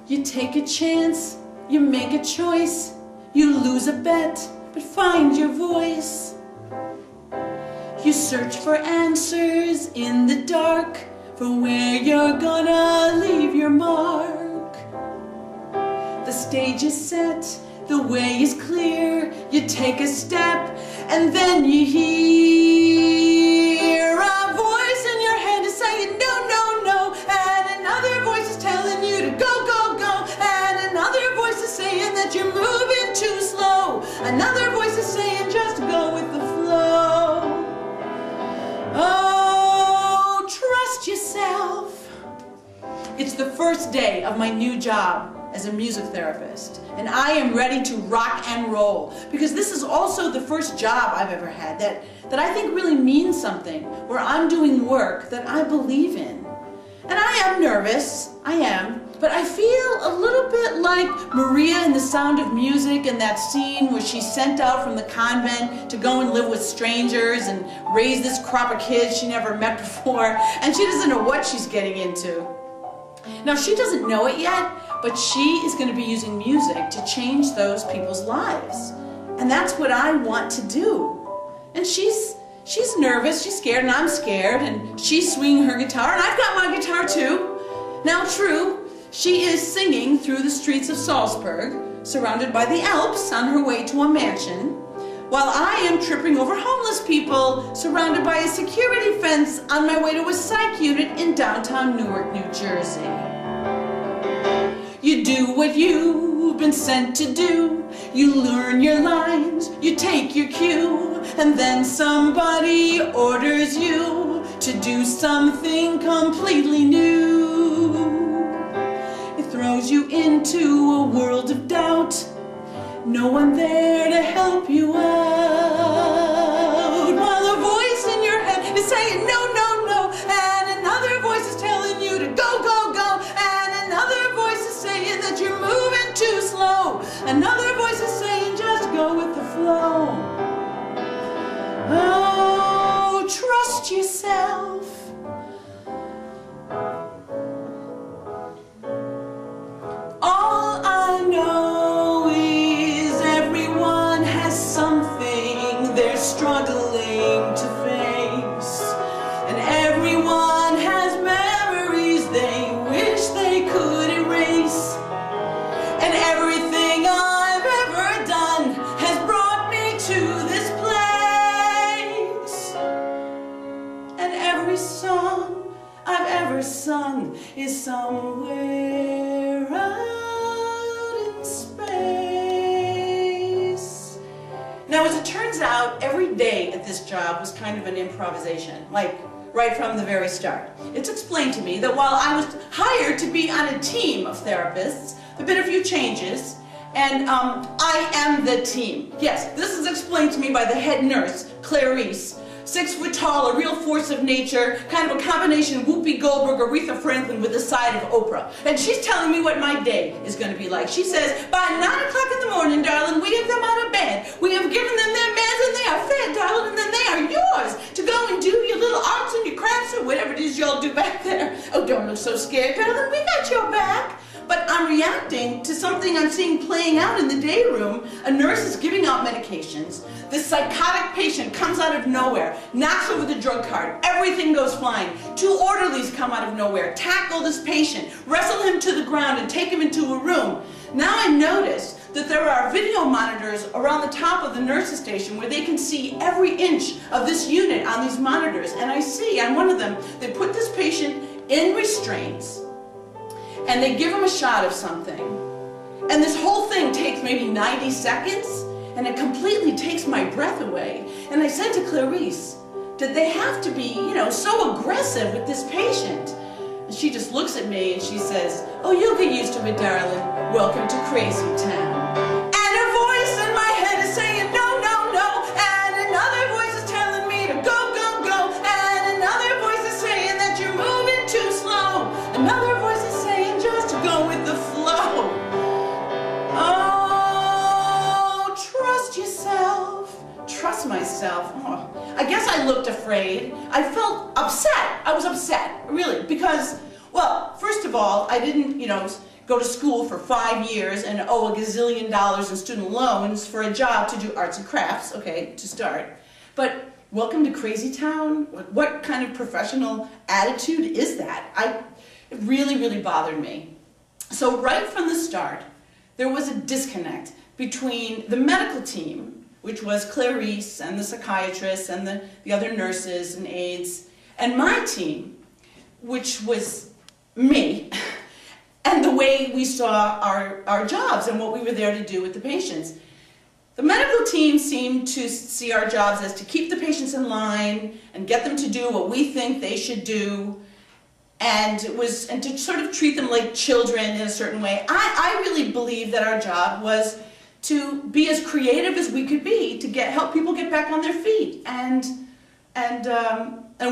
You take a chance, you make a choice, you lose a bet, but find your voice. You search for answers in the dark, for where you're gonna leave your mark. The stage is set, the way is clear, you take a step, and then you hear a voice in your head is saying no, no, no, and another voice is telling you to go, go, go, and another voice is saying that you're moving too slow, another voice is saying just go with the flow. Oh, trust yourself. It's the first day of my new job as a music therapist, and I am ready to rock and roll, because this is also the first job I've ever had that I think really means something, where I'm doing work that I believe in. And I am nervous, I am, but I feel a little bit like Maria in The Sound of Music, in that scene where she's sent out from the convent to go and live with strangers and raise this crop of kids she never met before, and she doesn't know what she's getting into. Now, she doesn't know it yet, but she is going to be using music to change those people's lives. And that's what I want to do. And she's nervous, she's scared, and I'm scared, and she's swinging her guitar, and I've got my guitar too. Now, true, she is singing through the streets of Salzburg, surrounded by the Alps, on her way to a mansion, while I am tripping over homeless people, surrounded by a security fence, on my way to a psych unit in downtown Newark, New Jersey. You do what you've been sent to do. You learn your lines, you take your cue, and then somebody orders you to do something completely new. It throws you into a world of doubt, no one there to help you out, while a voice in your head is saying no, no, no, and another voice is telling you to go, go, go, and another voice is saying that you're moving too slow, another voice is saying just go with the flow. Oh, trust yourself. All I know is everyone has something they're struggling to face, and everyone has memories they wish they could erase, and everything I've ever done has brought me to this place, and every song I've ever sung is somewhere out in space. Now, as it turns out, every day at this job was kind of an improvisation, like right from the very start. It's explained to me that while I was hired to be on a team of therapists, there have been a few changes, and I am the team. Yes, this is explained to me by the head nurse, Clarice. 6 foot tall, a real force of nature, kind of a combination Whoopi Goldberg, Aretha Franklin with a side of Oprah. And she's telling me what my day is going to be like. She says, by 9 o'clock in the morning, darling, we have them out of bed. We have given them their meds and they are fed, darling, and then they are yours to go and do your little arts and your crafts or whatever it is y'all do back there. Oh, don't look so scared, darling, we got your back. But I'm reacting to something I'm seeing playing out in the day room. A nurse is giving out medications. This psychotic patient comes out of nowhere, knocks over the drug cart, everything goes flying. 2 orderlies come out of nowhere, tackle this patient, wrestle him to the ground, and take him into a room. Now I notice that there are video monitors around the top of the nurse's station where they can see every inch of this unit on these monitors. And I see on one of them, they put this patient in restraints, and they give him a shot of something. And this whole thing takes maybe 90 seconds, and it completely takes my breath away. And I said to Clarice, did they have to be, so aggressive with this patient? And she just looks at me and she says, oh, you'll get used to it, darling. Welcome to Crazytown. And a voice in my head is saying, no, no, no. And another voice is telling me to go, go, go. And another voice is saying that you're moving too slow. Another voice is saying just go with the flow. Oh, trust yourself. Trust myself. Oh, I guess I looked afraid. I felt upset. I was upset, really, because, well, first of all, I didn't, go to school for 5 years and owe a gazillion dollars in student loans for a job to do arts and crafts, okay, to start. But welcome to Crazy Town. What kind of professional attitude is that? It really, really bothered me. So right from the start, there was a disconnect between the medical team, which was Clarice and the psychiatrists and the other nurses and aides, and my team, which was me, and the way we saw our jobs and what we were there to do with the patients. The medical team seemed to see our jobs as to keep the patients in line and get them to do what we think they should do, and to sort of treat them like children in a certain way. I really believe that our job was to be as creative as we could be to help people get back on their feet and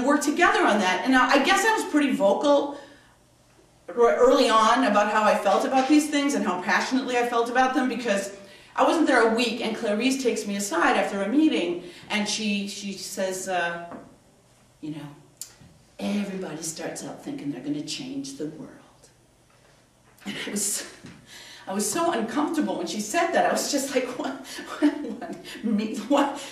work together on that. And I guess I was pretty vocal early on about how I felt about these things and how passionately I felt about them, because I wasn't there a week and Clarice takes me aside after a meeting and she says, you know, everybody starts out thinking they're going to change the world. And I was so uncomfortable when she said that. I was just like, what?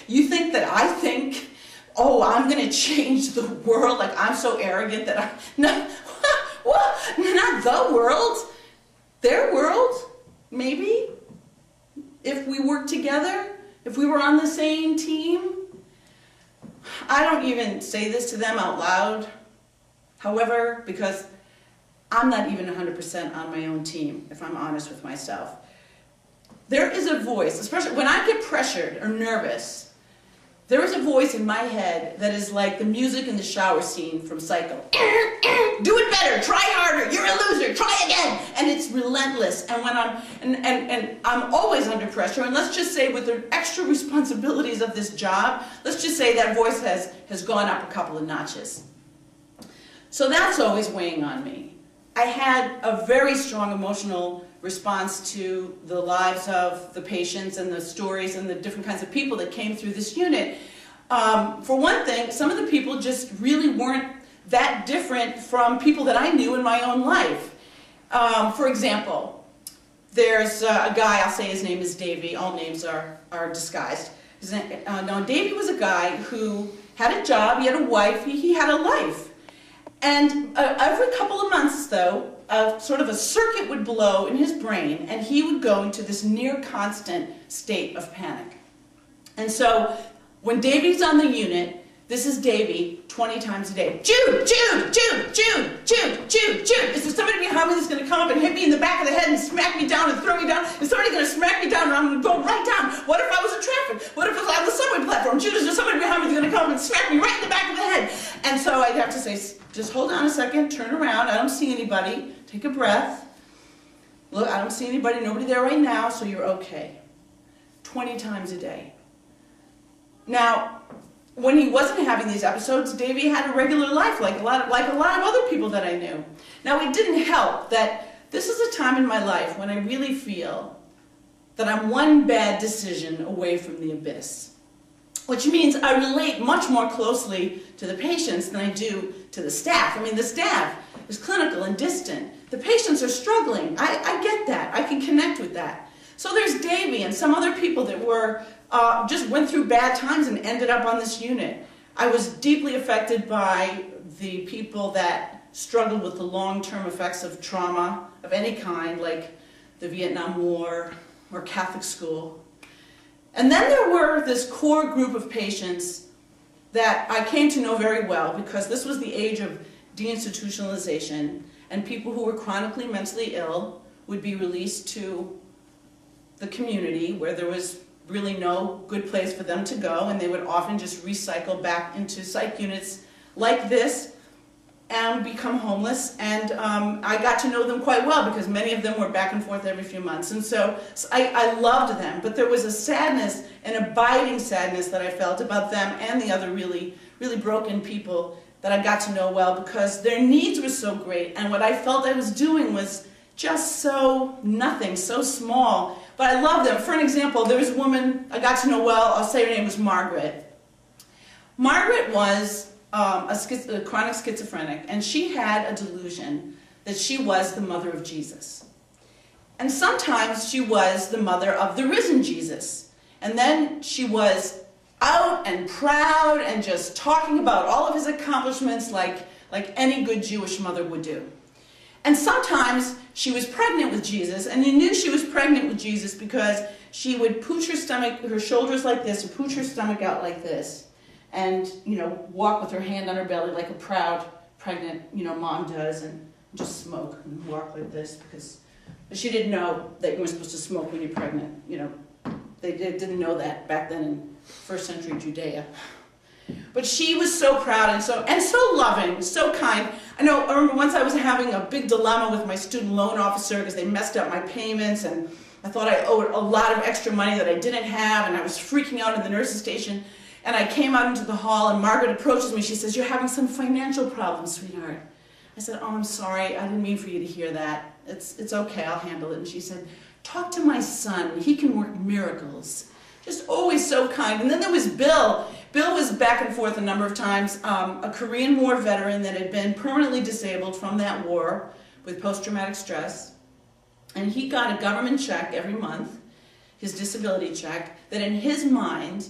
You think that I think, oh, I'm going to change the world? Like I'm so arrogant that no, what? Not the world. Their world, maybe. If we worked together, if we were on the same team. I don't even say this to them out loud, however, because I'm not even 100% on my own team, if I'm honest with myself. There is a voice, especially when I get pressured or nervous, there is a voice in my head that is like the music in the shower scene from Psycho. Do it better, try harder, you're a loser, try again. And it's relentless. And when I'm always under pressure, and let's just say with the extra responsibilities of this job, let's just say that voice has gone up a couple of notches. So that's always weighing on me. I had a very strong emotional response to the lives of the patients and the stories and the different kinds of people that came through this unit. For one thing, some of the people just really weren't that different from people that I knew in my own life. For example, there's a guy, I'll say his name is Davey, all names are disguised. Now, Davey was a guy who had a job, he had a wife, he had a life. And every couple of months, though, sort of a circuit would blow in his brain, and he would go into this near constant state of panic. And so, when Davey's on the unit, this is Davey 20 times a day. Jude, Jude, Jude, Jude, Jude, Jude, Jude. Is there somebody behind me that's going to come up and hit me in the back of the head and smack me down and throw me down? Is somebody going to smack me down and I'm going to go right down? What if I was in traffic? What if I was on the subway platform? Jude, is there somebody behind me that's going to come and smack me right in the back of the head? And so I'd have to say, just hold on a second, turn around, I don't see anybody, take a breath. Look, I don't see anybody, nobody there right now, so you're okay. 20 times a day. Now, when he wasn't having these episodes, Davey had a regular life like a lot of other people that I knew. Now, it didn't help that this is a time in my life when I really feel that I'm one bad decision away from the abyss. Which means I relate much more closely to the patients than I do to the staff. I mean, the staff is clinical and distant. The patients are struggling. I get that. I can connect with that. So there's Davey and some other people that were just went through bad times and ended up on this unit. I was deeply affected by the people that struggled with the long-term effects of trauma of any kind, like the Vietnam War or Catholic school. And then there were this core group of patients that I came to know very well, because this was the age of deinstitutionalization, and people who were chronically mentally ill would be released to the community where there was really no good place for them to go, and they would often just recycle back into psych units like this and become homeless. And I got to know them quite well because many of them were back and forth every few months. And so I loved them, but there was a sadness, an abiding sadness that I felt about them and the other really, really broken people that I got to know well, because their needs were so great, and what I felt I was doing was just so nothing, so small. But I loved them. For an example, there was a woman I got to know well, I'll say her name was Margaret. Margaret was a chronic schizophrenic, and she had a delusion that she was the mother of Jesus. And sometimes she was the mother of the risen Jesus. And then she was out and proud and just talking about all of his accomplishments like any good Jewish mother would do. And sometimes she was pregnant with Jesus, and you knew she was pregnant with Jesus because she would pooch her stomach, her shoulders like this, and pooch her stomach out like this, and, you know, walk with her hand on her belly like a proud, pregnant, you know, mom does, and just smoke and walk like this, because she didn't know that you were supposed to smoke when you're pregnant. You know, they didn't know that back then in first century Judea. But she was so proud and so loving, so kind. I remember once I was having a big dilemma with my student loan officer because they messed up my payments, and I thought I owed a lot of extra money that I didn't have, and I was freaking out in the nurse's station. And I came out into the hall, and Margaret approaches me. She says, "You're having some financial problems, sweetheart." I said, "Oh, I'm sorry. I didn't mean for you to hear that. It's okay. I'll handle it." And she said, "Talk to my son. He can work miracles." Just always so kind. And then there was Bill. Bill was back and forth a number of times, a Korean War veteran that had been permanently disabled from that war with post-traumatic stress. And he got a government check every month, his disability check, that in his mind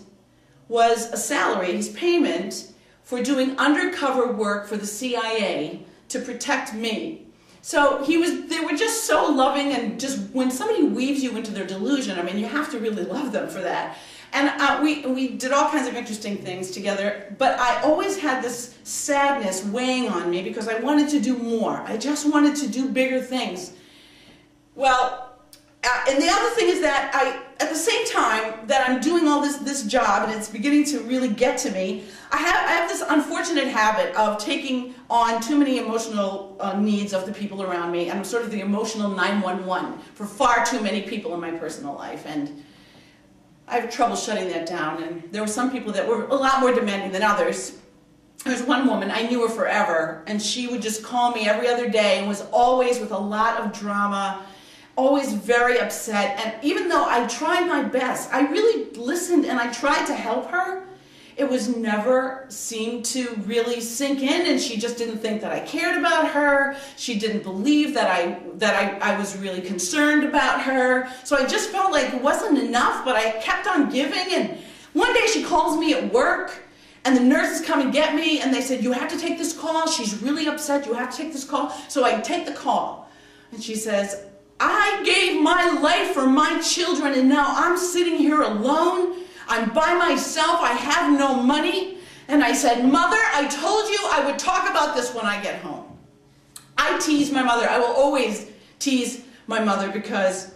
was a salary, his payment, for doing undercover work for the CIA to protect me. So they were just so loving, and just when somebody weaves you into their delusion, I mean, you have to really love them for that. And we did all kinds of interesting things together, but I always had this sadness weighing on me because I wanted to do more. I just wanted to do bigger things. Well, and the other thing is that at the same time that I'm doing all this job and it's beginning to really get to me, I have this unfortunate habit of taking on too many emotional needs of the people around me, and I'm sort of the emotional 911 for far too many people in my personal life, and I have trouble shutting that down. And there were some people that were a lot more demanding than others. There was one woman, I knew her forever, and she would just call me every other day and was always with a lot of drama, always very upset. And even though I tried my best, I really listened and I tried to help her, it was never seemed to really sink in, and she just didn't think that I cared about her. She didn't believe that I was really concerned about her. So I just felt like it wasn't enough, but I kept on giving. And one day she calls me at work, and the nurses come and get me, and they said, "You have to take this call. She's really upset. You have to take this call." So I take the call, and she says, "I gave my life for my children, and now I'm sitting here alone. I'm by myself. I have no money." And I said, "Mother, I told you I would talk about this when I get home." I tease my mother. I will always tease my mother because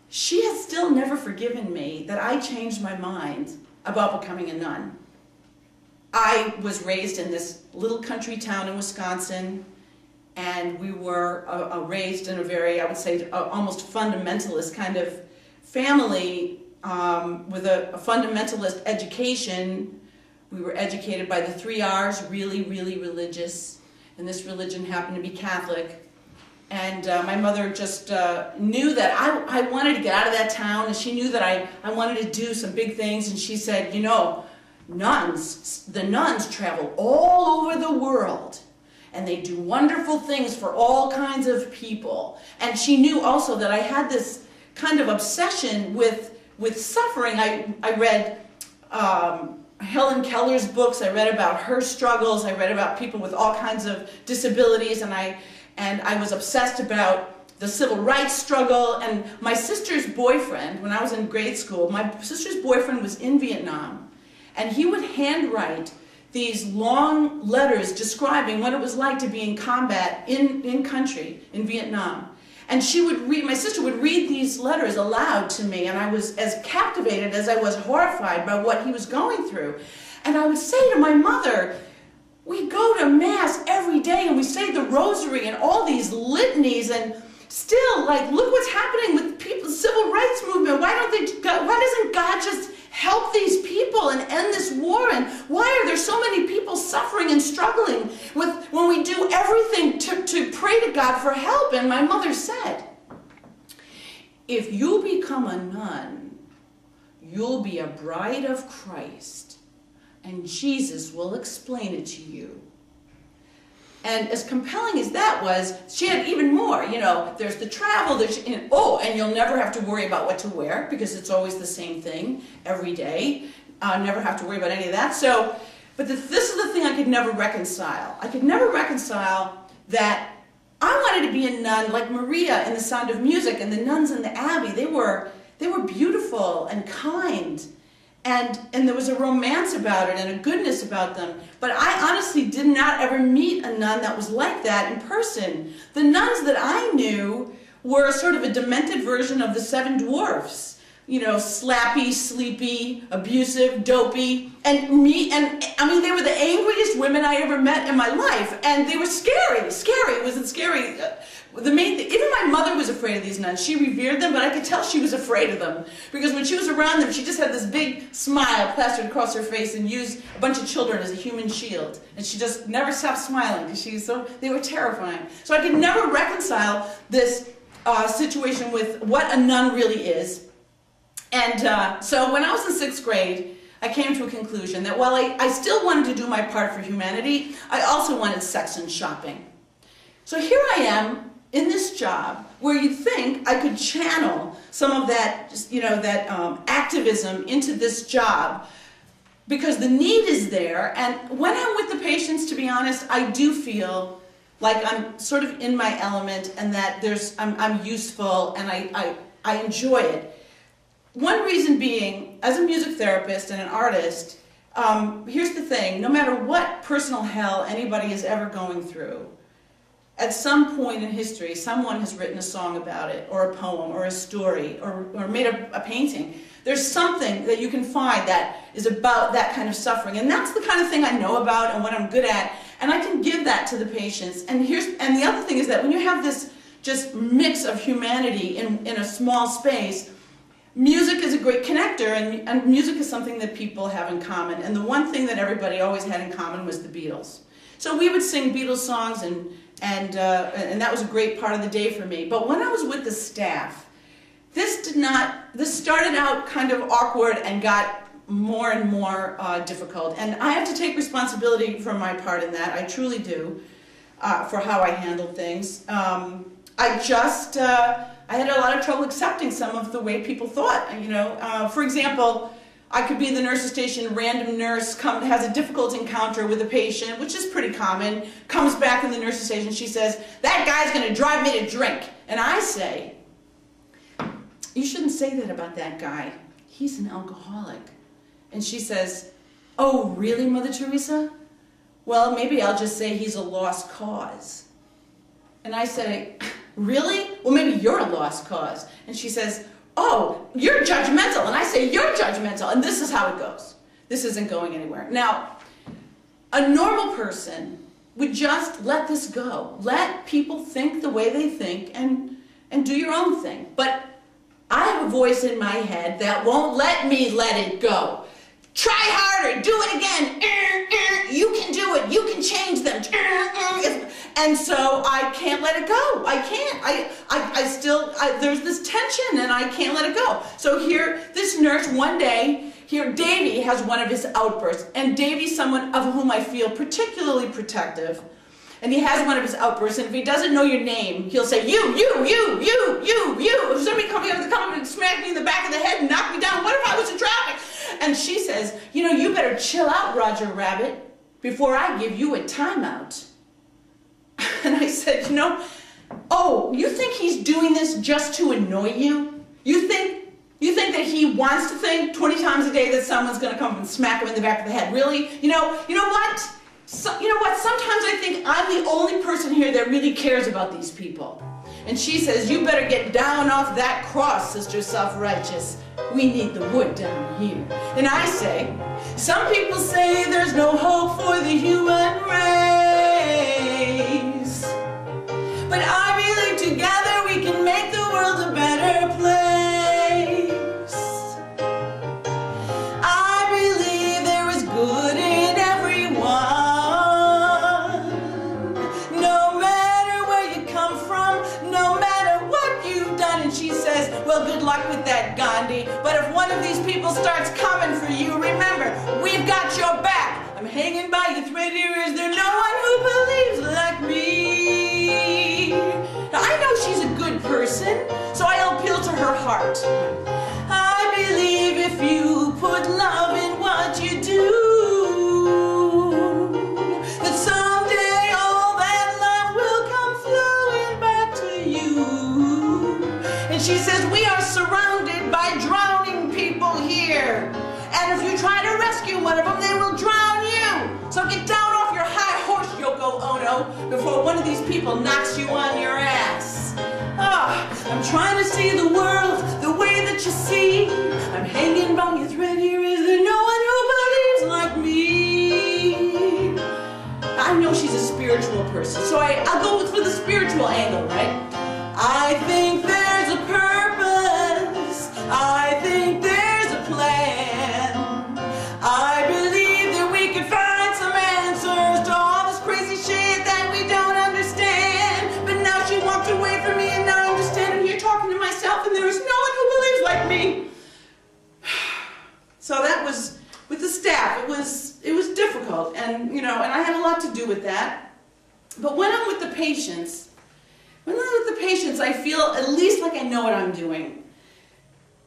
she has still never forgiven me that I changed my mind about becoming a nun. I was raised in this little country town in Wisconsin, and we were raised in a very, I would say, almost fundamentalist kind of family, with a fundamentalist education. We were educated by the 3 R's, really, really religious, and this religion happened to be Catholic. And my mother just knew that I wanted to get out of that town, and she knew that I wanted to do some big things, and she said, "You know, the nuns travel all over the world, and they do wonderful things for all kinds of people." And she knew also that I had this kind of obsession with suffering. I read Helen Keller's books. I read about her struggles. I read about people with all kinds of disabilities, and I was obsessed about the civil rights struggle. And my sister's boyfriend, when I was in grade school, my sister's boyfriend was in Vietnam, and he would handwrite these long letters describing what it was like to be in combat in country in Vietnam. And my sister would read these letters aloud to me, and I was as captivated as I was horrified by what he was going through. And I would say to my mother, "We go to Mass every day, and we say the Rosary and all these litanies, and still, like, look what's happening with people, civil rights movement. Why doesn't God just help these people and end this war? And why are there so many people suffering and struggling when we do everything to pray to God for help?" And my mother said, "If you become a nun, you'll be a bride of Christ, and Jesus will explain it to you." And as compelling as that was, she had even more. You know, there's the travel, and you'll never have to worry about what to wear because it's always the same thing every day. Never have to worry about any of that. So, but this is the thing I could never reconcile. I could never reconcile that I wanted to be a nun like Maria in The Sound of Music, and the nuns in the Abbey. They were beautiful and kind. And there was a romance about it and a goodness about them. But I honestly did not ever meet a nun that was like that in person. The nuns that I knew were sort of a demented version of the Seven Dwarfs. You know, slappy, sleepy, abusive, dopey. And I mean, they were the angriest women I ever met in my life. And they were scary. Scary. Was it scary? The main thing, even my mother was afraid of these nuns. She revered them, but I could tell she was afraid of them. Because when she was around them, she just had this big smile plastered across her face and used a bunch of children as a human shield. And she just never stopped smiling because they were terrifying. So I could never reconcile this situation with what a nun really is. And so when I was in 6th grade, I came to a conclusion that while I still wanted to do my part for humanity, I also wanted sex and shopping. So here I am, in this job where you'd think I could channel some of that, activism into this job because the need is there. And when I'm with the patients, to be honest, I do feel like I'm sort of in my element and that I'm useful and I enjoy it. One reason being, as a music therapist and an artist, here's the thing, no matter what personal hell anybody is ever going through, at some point in history, someone has written a song about it, or a poem, or a story, or made a painting. There's something that you can find that is about that kind of suffering. And that's the kind of thing I know about and what I'm good at. And I can give that to the patients. And the other thing is that when you have this just mix of humanity in a small space, music is a great connector, and music is something that people have in common. And the one thing that everybody always had in common was the Beatles. So we would sing Beatles songs, and that was a great part of the day for me. But when I was with the staff, this started out kind of awkward and got more and more difficult. And I have to take responsibility for my part in that. I truly do, for how I handled things. I had a lot of trouble accepting some of the way people thought. For example, I could be in the nurse's station, a random nurse has a difficult encounter with a patient, which is pretty common, comes back in the nurse's station, she says, "That guy's going to drive me to drink." And I say, "You shouldn't say that about that guy. He's an alcoholic." And she says, "Oh, really, Mother Teresa? Well, maybe I'll just say he's a lost cause." And I say, "Really? Well, maybe you're a lost cause." And she says, "Oh, you're judgmental." And I say, "You're judgmental." And this is how it goes. This isn't going anywhere. Now, a normal person would just let this go. Let people think the way they think and do your own thing. But I have a voice in my head that won't let me let it go. Try harder, do it again. You can do it, you can change them. And so I can't let it go. I can't. There's this tension and I can't let it go. So here, this nurse one day, here Davy has one of his outbursts. And Davy's someone of whom I feel particularly protective. And he has one of his outbursts, and if he doesn't know your name, he'll say, you. If somebody come and smack me in the back of the head and knock me down, what if I was in traffic? And she says, "You better chill out, Roger Rabbit, before I give you a timeout." And I said, "Oh, you think he's doing this just to annoy you? You think that he wants to think 20 times a day that someone's going to come and smack him in the back of the head? Really? You know what? Sometimes I think I'm the only person here that really cares about these people." And she says, "You better get down off that cross, Sister Self-Righteous. We need the wood down here." And I say, "Some people say there's no hope for the human race. But I believe together we can make the world a better place. I believe there is good in everyone. No matter where you come from, no matter what you've done." And she says, "Well, good luck with that, Gandhi. But if one of these people starts coming for you, remember, we've got your back. I'm hanging by your thread here. Is there no one who believes like me?" heart. I believe if you put love in what you do, that someday all that love will come flowing back to you. And she says, we are surrounded by drowning people here. And if you try to rescue one of them, they will drown you. So get down off your high horse, Yoko Ono, before one of these people knocks you on your ass. I'm trying to see the world the way that you see. I'm hanging by a thread here. Is there no one who believes like me? I know she's a spiritual person, so I'll go for the spiritual angle, right? I think there's a purpose. I think there's a plan. I believe that we can find some answers to all this crazy shit that we don't understand. But now she walked away from me, and now I'm just standing here talking to myself, and there is no one who believes like me. So that was with the staff. It was difficult, and and I had a lot to do with that. But when I'm with the patients, I feel at least like I know what I'm doing.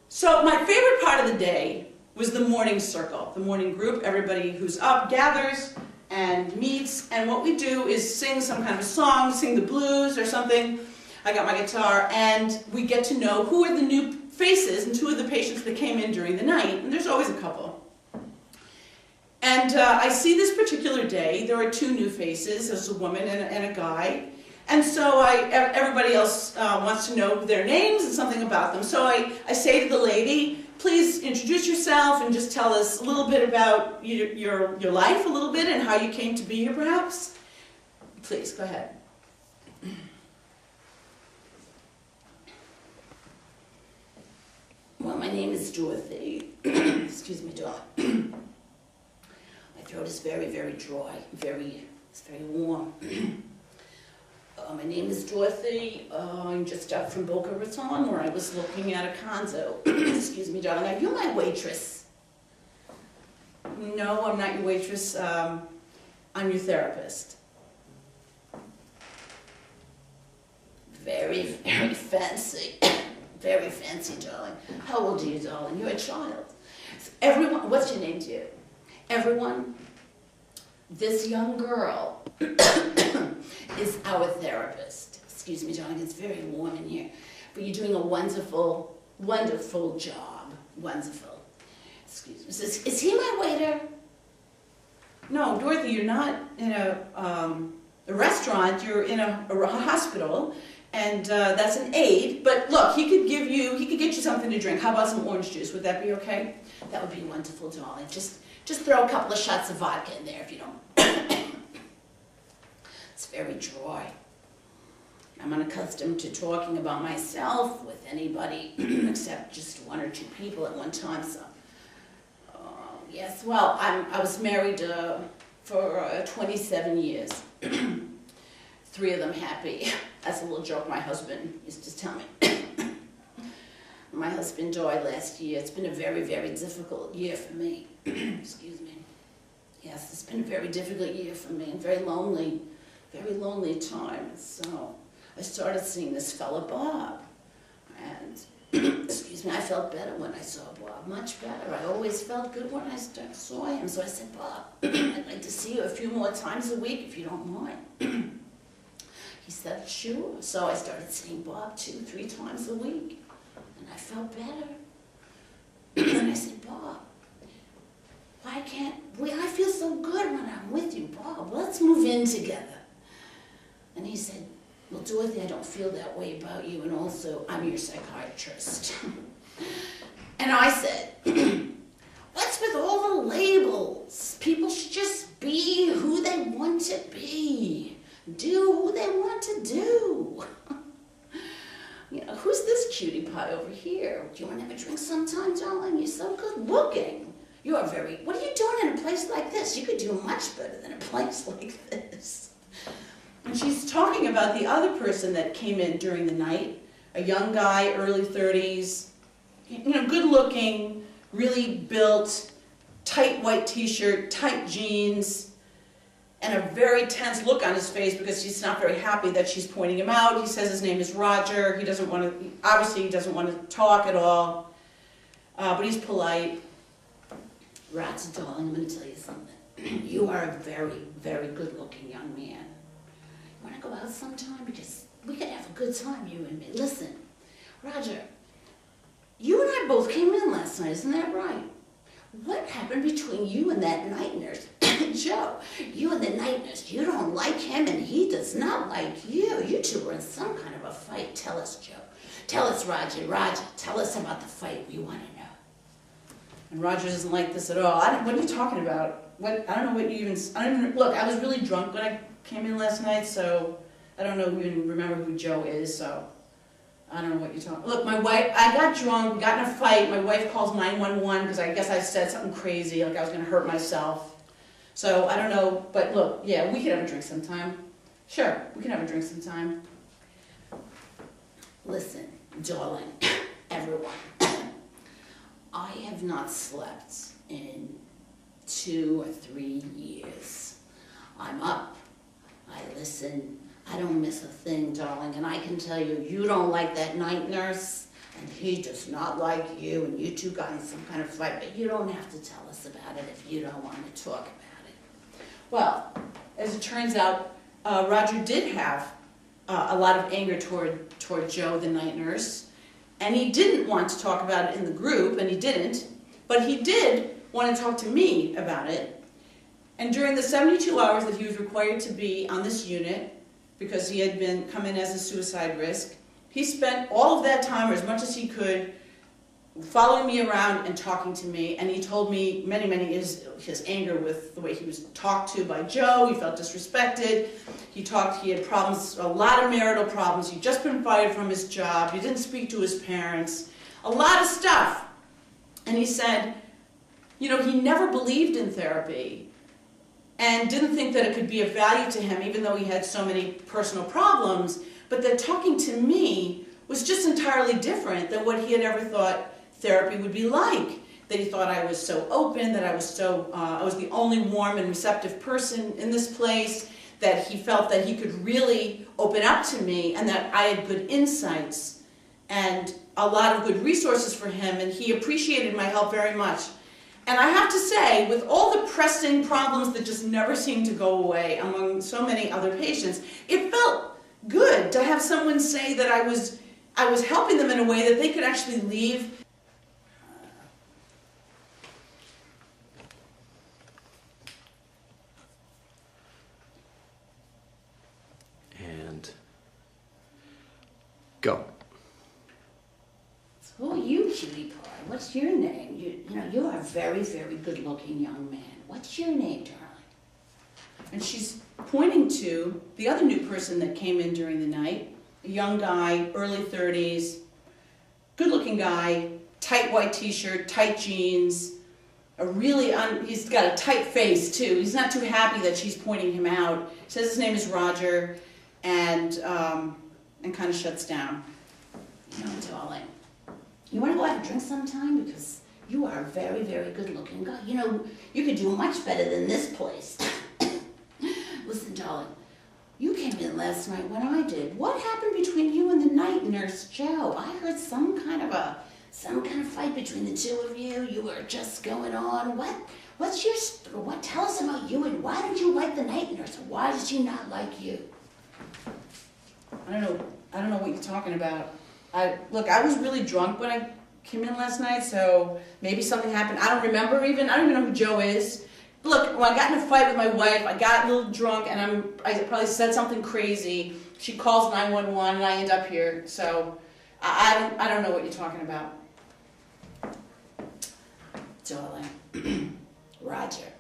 So my favorite part of the day was the morning circle, the morning group. Everybody who's up gathers and meets, and what we do is sing some kind of a song, sing the blues or something. I got my guitar, and we get to know who are the new faces and two of the patients that came in during the night, and there's always a couple. And I see this particular day, there are two new faces. There's a woman and a guy. And so everybody else wants to know their names and something about them. So I say to the lady, please introduce yourself and just tell us a little bit about your life a little bit and how you came to be here, perhaps. Please, go ahead. Well, my name is Dorothy. Excuse me, darling. My throat is very, very dry. It's very warm. My name is Dorothy. I'm just up from Boca Raton, where I was looking at a condo. Excuse me, darling. Are you my waitress? No, I'm not your waitress. I'm your therapist. Very, very fancy. Very fancy, darling. How old are you, darling? You're a child. Everyone, what's your name, dear? Everyone, this young girl is our therapist. Excuse me, darling, it's very warm in here. But you're doing a wonderful, wonderful job. Wonderful. Excuse me. Is he my waiter? No, Dorothy, you're not in a restaurant. You're in a hospital. And that's an aid, but look, he could get you something to drink. How about some orange juice? Would that be okay? That would be wonderful, darling. Just throw a couple of shots of vodka in there if you don't. It's very dry. I'm unaccustomed to talking about myself with anybody except just one or two people at one time. So, yes. Well, I was married for 27 years. 3 of them happy. That's a little joke my husband used to tell me. My husband died last year. It's been a very, very difficult year for me. Excuse me. Yes, it's been a very difficult year for me and very lonely time. So I started seeing this fella, Bob. And, excuse me, I felt better when I saw Bob, much better. I always felt good when I saw him. So I said, Bob, I'd like to see you a few more times a week if you don't mind. He said, sure. So I started seeing Bob 2-3 times a week, and I felt better. And I said, Bob, I feel so good when I'm with you, Bob. Let's move in together. And he said, well, Dorothy, I don't feel that way about you, and also, I'm your psychiatrist. And I said, what's with all the labels? People should just be who they want to be. Do who they want to do. Who's this cutie pie over here? Do you want to have a drink sometime, darling? You're so good looking. What are you doing in a place like this? You could do much better than a place like this. And she's talking about the other person that came in during the night, a young guy, early 30s, good looking, really built, tight white t-shirt, tight jeans. and a very tense look on his face because he's not very happy that she's pointing him out. He says his name is Roger. He doesn't want to, obviously he doesn't want to talk at all, but he's polite. Roger, darling, I'm going to tell you something. You are a very, very good-looking young man. You want to go out sometime? Because we could have a good time, you and me. Listen, Roger, you and I both came in last night, isn't that right? What happened between you and that night nurse, Joe? You and the night nurse, you don't like him and he does not like you. You two were in some kind of a fight. Tell us, Joe. Tell us, Roger. Roger, tell us about the fight. We want to know. And Roger doesn't like this at all. What are you talking about? I don't know what you even, look, I was really drunk when I came in last night, so I don't know even remember who Joe is, so I don't know what you're talking about. Look, my wife, I got drunk, we got in a fight, my wife calls 911 because I guess I said something crazy, like I was going to hurt myself. So I don't know, but look, yeah, we can have a drink sometime. Sure, we can have a drink sometime. Listen, darling, everyone, I have not slept in 2 or 3 years. I'm up, I listen, I don't miss a thing, darling, and I can tell you, you don't like that night nurse, and he does not like you, and you two got in some kind of fight, but you don't have to tell us about it if you don't want to talk about it. Well, as it turns out, Roger did have a lot of anger toward Joe, the night nurse, and he didn't want to talk about it in the group, and he didn't, but he did want to talk to me about it. And during the 72 hours that he was required to be on this unit, because he had been come in as a suicide risk, he spent all of that time, or as much as he could, following me around and talking to me, and he told me many his anger with the way he was talked to by Joe. He felt disrespected. He had problems, a lot of marital problems. He'd just been fired from his job. He didn't speak to his parents. A lot of stuff. And he said, you know, he never believed in therapy and didn't think that it could be of value to him, even though he had so many personal problems, but that talking to me was just entirely different than what he had ever thought therapy would be like. That he thought I was so open, that I was the only warm and receptive person in this place, that he felt that he could really open up to me, and that I had good insights and a lot of good resources for him, and he appreciated my help very much. And I have to say, with all the pressing problems that just never seemed to go away among so many other patients, it felt good to have someone say that I was helping them in a way that they could actually leave. And go. So who are you, cutie pie? What's your name? You know, you are a very, very good-looking young man. What's your name, darling? And she's pointing to the other new person that came in during the night, a young guy, early 30s, good-looking guy, tight white t-shirt, tight jeans, he's got a tight face too. He's not too happy that she's pointing him out. Says his name is Roger, and kind of shuts down. You know, darling, you want to go out and drink sometime? Because you are a very, very good-looking guy. You know, you could do much better than this place. Listen, darling, you came in last night when I did. What happened between you and the night nurse, Joe? I heard some kind of fight between the two of you. You were just going on. Tell us about you, and why did you like the night nurse? Why did she not like you? I don't know what you're talking about. Look, I was really drunk when I came in last night, so maybe something happened. I don't even know who Joe is. Look, when I got in a fight with my wife, I got a little drunk, and I probably said something crazy. She calls 911, and I end up here. So I don't know what you're talking about. Darling, Roger,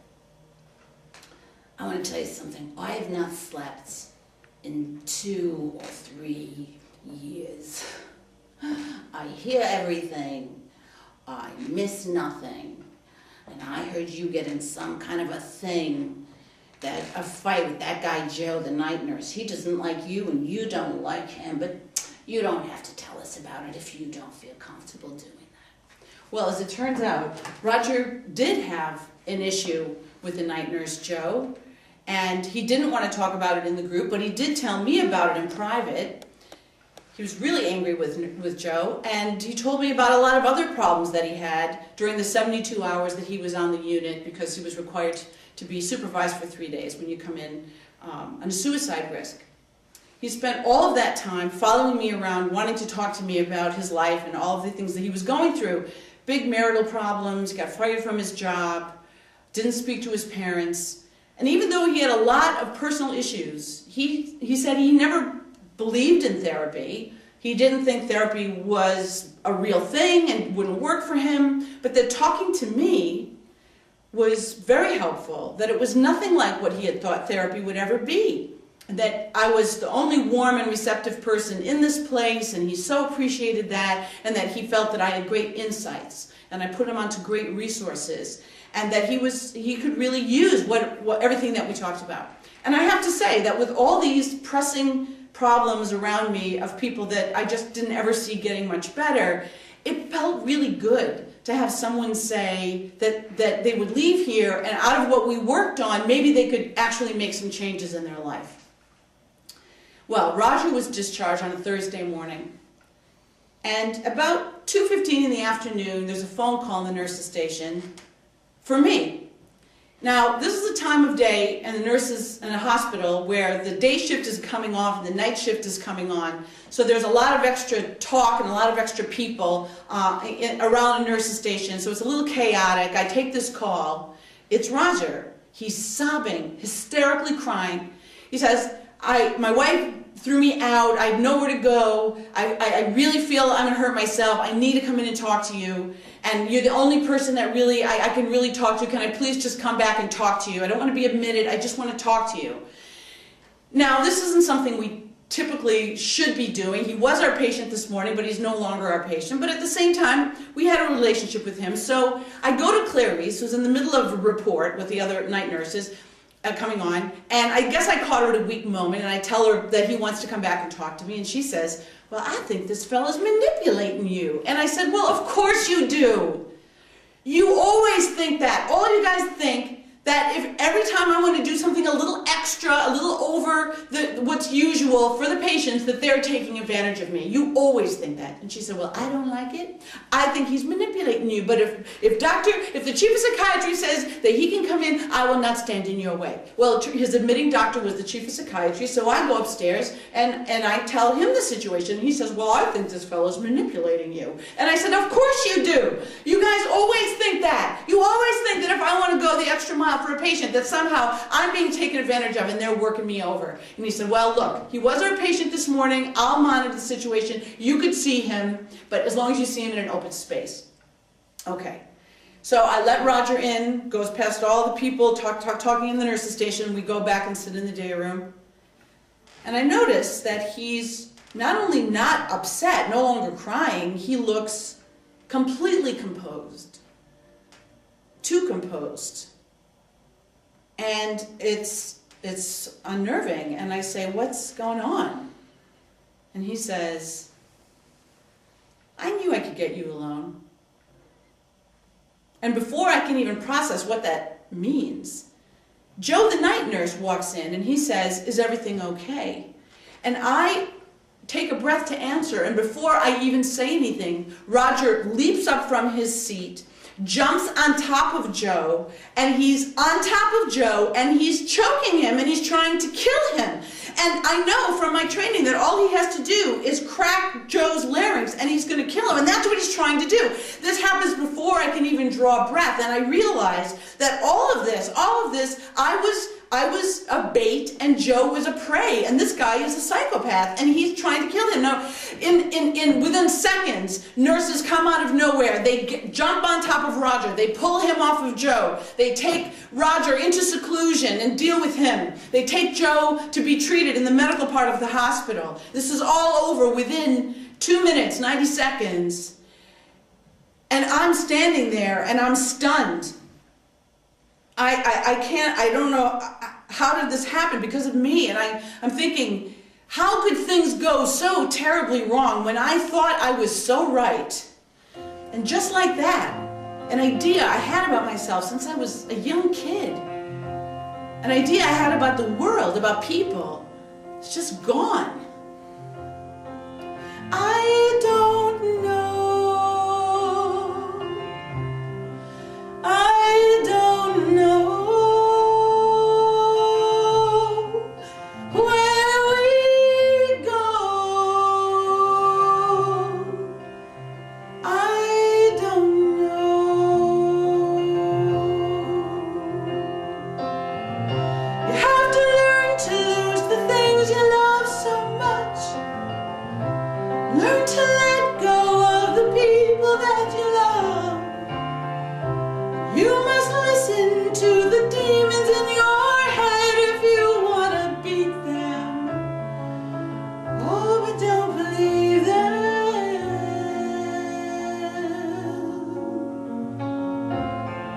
I want to tell you something. I have not slept in 2 or 3 years. I hear everything. I miss nothing. And I heard you get in some kind of a fight with that guy Joe, the night nurse. He doesn't like you and you don't like him, but you don't have to tell us about it if you don't feel comfortable doing that. Well, as it turns out, Roger did have an issue with the night nurse Joe, And he didn't want to talk about it in the group, but he did tell me about it in private. He was really angry with Joe, and he told me about a lot of other problems that he had during the 72 hours that he was on the unit, because he was required to be supervised for 3 days when you come in on a suicide risk. He spent all of that time following me around, wanting to talk to me about his life and all of the things that he was going through. Big marital problems, got fired from his job, didn't speak to his parents. And even though he had a lot of personal issues, he said he never believed in therapy. He didn't think therapy was a real thing and wouldn't work for him, but that talking to me was very helpful, that it was nothing like what he had thought therapy would ever be, that I was the only warm and receptive person in this place, and he so appreciated that, and that he felt that I had great insights, and I put him onto great resources, and that he could really use everything that we talked about. And I have to say that with all these pressing problems around me of people that I just didn't ever see getting much better, it felt really good to have someone say that they would leave here, and out of what we worked on, maybe they could actually make some changes in their life. Well, Roger was discharged on a Thursday morning, and about 2:15 in the afternoon, there's a phone call in the nurse's station for me. Now, this is a time of day and the nurses in a hospital where the day shift is coming off and the night shift is coming on. So there's a lot of extra talk and a lot of extra people around a nurse's station. So it's a little chaotic. I take this call. It's Roger. He's sobbing, hysterically crying. He says, my wife threw me out. I have nowhere to go. I really feel I'm going to hurt myself. I need to come in and talk to you. And you're the only person that really I can really talk to. Can I please just come back and talk to you? I don't want to be admitted. I just want to talk to you. Now, this isn't something we typically should be doing. He was our patient this morning, but he's no longer our patient. But at the same time, we had a relationship with him. So I go to Clarice, who's in the middle of a report with the other night nurses, coming on, and I guess I caught her at a weak moment, and I tell her that he wants to come back and talk to me, and she says, well, I think this fellow's manipulating you. And I said, well, of course you do. You always think that. All you guys think that if every time I want to do something a little extra, a little over what's usual for the patients, that they're taking advantage of me. You always think that. And she said, well, I don't like it. I think he's manipulating you. But if the chief of psychiatry says that he can come in, I will not stand in your way. Well, his admitting doctor was the chief of psychiatry, so I go upstairs and I tell him the situation. And he says, well, I think this fellow's manipulating you. And I said, of course you do. You guys always think that. You always think that if I want to go the extra mile for a patient, that somehow I'm being taken advantage of and they're working me over. And he said, well, look, he was our patient this morning. I'll monitor the situation. You could see him, but as long as you see him in an open space. Okay. So I let Roger in, goes past all the people talking in the nurse's station. We go back and sit in the day room. And I notice that he's not only not upset, no longer crying, he looks completely composed. Too composed. And it's unnerving. And I say, what's going on? And he says, I knew I could get you alone. And before I can even process what that means, Joe, the night nurse, walks in and he says, is everything okay? And I take a breath to answer, and before I even say anything, Roger leaps up from his seat, jumps on top of Joe, and he's on top of Joe, and he's choking him, and he's trying to kill him. And I know from my training that all he has to do is crack Joe's larynx, and he's going to kill him, and that's what he's trying to do. This happens before I can even draw breath, and I realize that all of this, I was a bait and Joe was a prey, and this guy is a psychopath and he's trying to kill him. Now, within seconds, nurses come out of nowhere. They jump on top of Roger. They pull him off of Joe. They take Roger into seclusion and deal with him. They take Joe to be treated in the medical part of the hospital. This is all over within 2 minutes, 90 seconds. And I'm standing there and I'm stunned. I don't know, how did this happen because of me? And I'm thinking, how could things go so terribly wrong when I thought I was so right? And just like that, an idea I had about myself since I was a young kid an idea I had about the world, about people, it's just gone. I don't know. I don't know where we go. I don't know. You have to learn to lose the things you love so much. Learn to let go of the people that you love. You must listen to the demons in your head if you want to beat them. Oh, but don't believe them.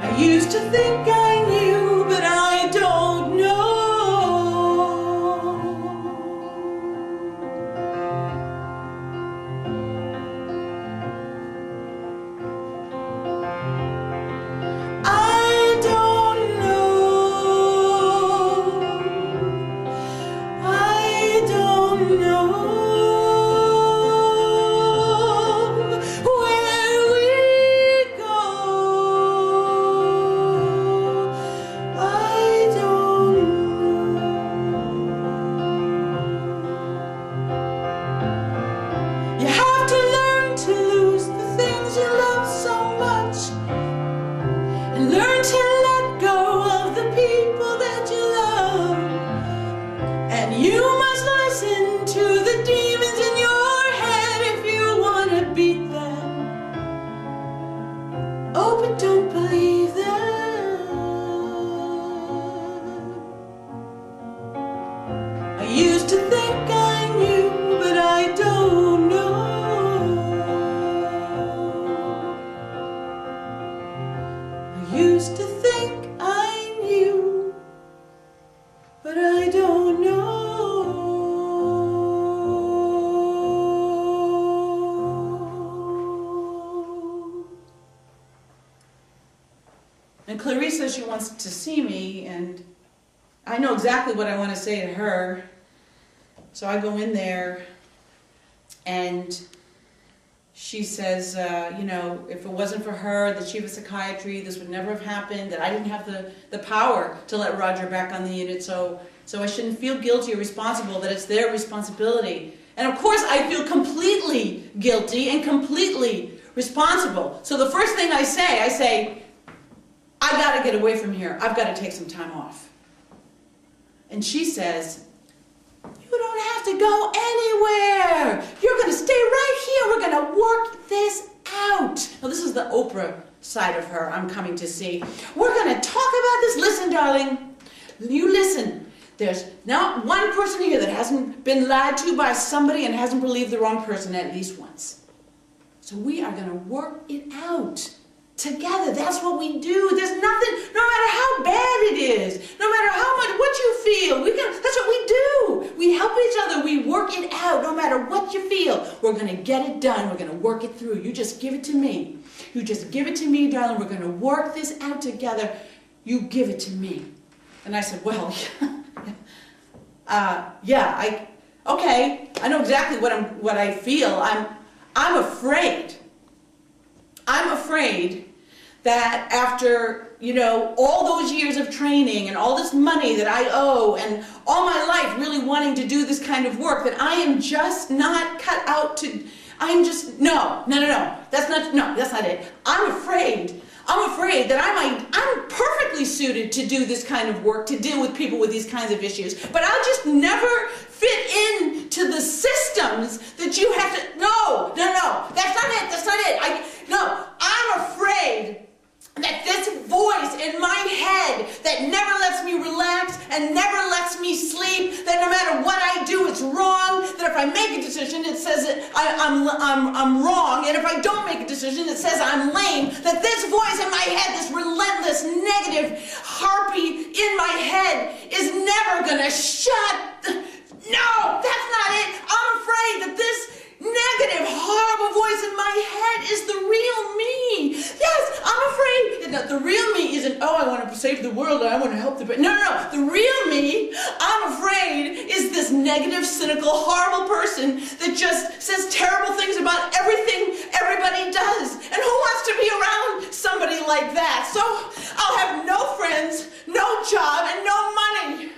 I used to think I knew, but I don't know. I don't know. I don't know where we go. I don't know. You have to learn to lose the things you love so much. And learn to let go of the people that you love. And you must listen to the demons in your head if you want to beat them. Oh, but don't believe them. I used to think I knew, but I don't know. I used to think I knew, but I don't know. And Clarice says she wants to see me, and I know exactly what I want to say to her. So I go in there, and she says, you know, if it wasn't for her, the chief of psychiatry, this would never have happened, that I didn't have the power to let Roger back on the unit, so I shouldn't feel guilty or responsible, that it's their responsibility. And of course I feel completely guilty and completely responsible. So the first thing I say, I gotta get away from here. I've got to take some time off. And she says, you don't have to go anywhere. You're going to stay right here. We're going to work this out. Now, this is the Oprah side of her I'm coming to see. We're going to talk about this. Listen, darling. You listen. There's not one person here that hasn't been lied to by somebody and hasn't believed the wrong person at least once. So we are going to work it out together. That's what we do. There's nothing, no matter how bad it is, no matter how much, what you feel, that's what we do. We help each other. We work it out. No matter what you feel, we're going to get it done. We're going to work it through. You just give it to me. You just give it to me, darling. We're going to work this out together. You give it to me. And I said, well, okay. I know exactly what I feel. I'm afraid. I'm afraid that after, you know, all those years of training and all this money that I owe and all my life really wanting to do this kind of work, that I am just not cut out to, no, that's not it. I'm afraid that I'm perfectly suited to do this kind of work, to deal with people with these kinds of issues, but I'll just never fit into the systems that you have to, no, that's not it, I'm afraid that this voice in my head that never lets me relax and never lets me sleep, that no matter what I do, it's wrong, that if I make a decision, it says that I'm wrong, and if I don't make a decision, it says I'm lame, that this voice in my head, this relentless, negative harpy in my head is never gonna shut. No, that's not it. I'm afraid that this negative, horrible voice in my head is the real me. Yes, I'm afraid. The real me isn't, oh, I want to save the world, I want to help the... No. The real me, I'm afraid, is this negative, cynical, horrible person that just says terrible things about everything everybody does. And who wants to be around somebody like that? So I'll have no friends, no job, and no money.